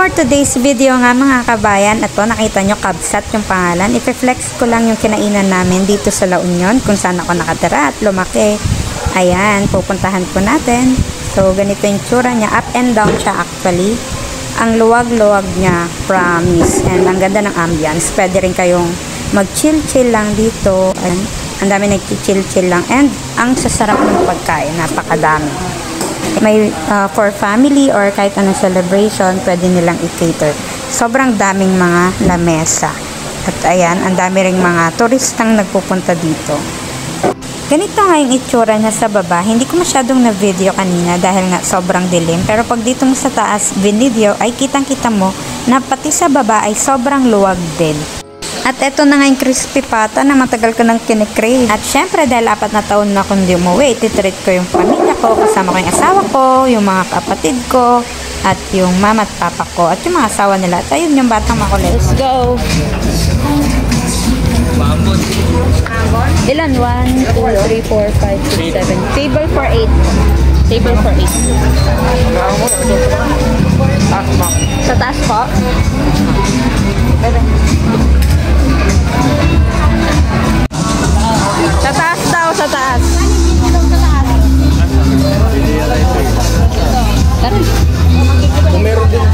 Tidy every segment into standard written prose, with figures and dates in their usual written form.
for today's video nga mga kabayan, ito nakita nyo Kabsat yung pangalan. Ipe-flex ko lang yung kinainan namin dito sa La Union kung saan ako nakatira at lumaki. Ayan, pupuntahan po natin. So ganito yung tsura niya, up and down siya actually. Ang luwag-luwag niya, promise. And ang ganda ng ambience. Pwede rin kayong mag-chill-chill lang dito. Ayan, ang dami nag-chill-chill lang. And ang sasarap ng pagkain, napakadami. May for family or kahit anong celebration, pwede nilang i-cater. Sobrang daming mga lamesa. At ayan, ang dami ring mga turistang nagpupunta dito. Ganito nga yung itsura niya sa baba. Hindi ko masyadong na-video kanina dahil nga sobrang dilim. Pero pag dito mo sa taas video ay kitang-kita mo na pati sa baba ay sobrang luwag din. At eto na nga yung crispy pata na matagal ko nang kinikrave. At syempre dahil 4 na taon na akong di umuwi, ititreat ko yung pamilya ko, kasama ko yung asawa ko, yung mga kapatid ko, at yung mama at papa ko, at yung mga asawa nila. At ayun yung batang makulit. Let's go! Ilan? 1, 2, 3, 4, 5, 6, 7. Table for 8. Table for 8. Sa taas po? Sa taas daw, sa taas. Kung meron din.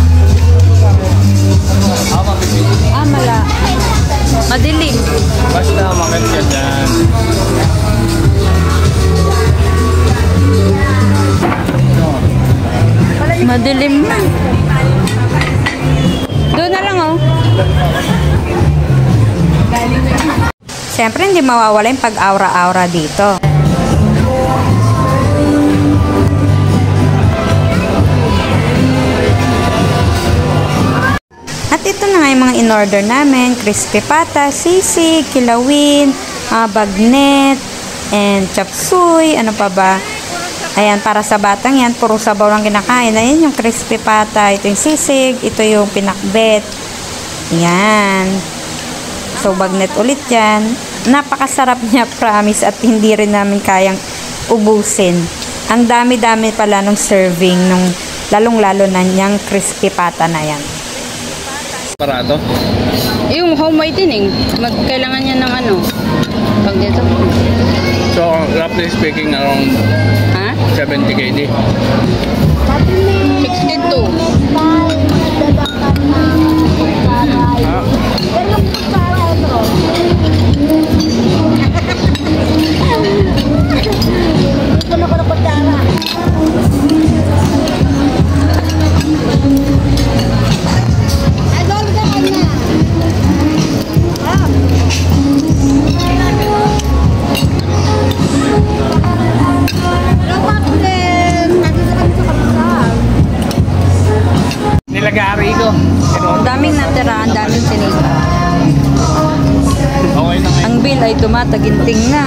Madilim. Basta makit ka dyan. Madilim na. Doon na lang oh. Siyempre hindi mawawala yung pag-aura-aura dito. At ito na nga yung mga in-order namin. Crispy pata, sisig, kilawin, bagnet, and chop suey, ano pa ba? Ayan, para sa batang yan, puro sabaw lang kinakain. Ayan yung crispy pata, ito yung sisig, ito yung pinakbet. Ayan. So, bagnet ulit yan. Napakasarap niya, promise, at hindi rin namin kayang ubusin. Ang dami-dami pala nung serving, nung lalong-lalo na niyang crispy pata na yan. Parado? Yung home whitening, kailangan niya ng ano? Pag dito. So, roughly speaking, around 70 KD. 62. Nilagari ko. Ang daming natira, ang daming sinika. Okay na ngayon. Ang bill ay tumataginting na.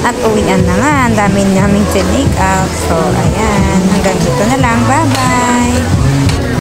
At uwian na nga, ang dami naming sinika. So, ayan. Hanggang dito na lang. Bye-bye!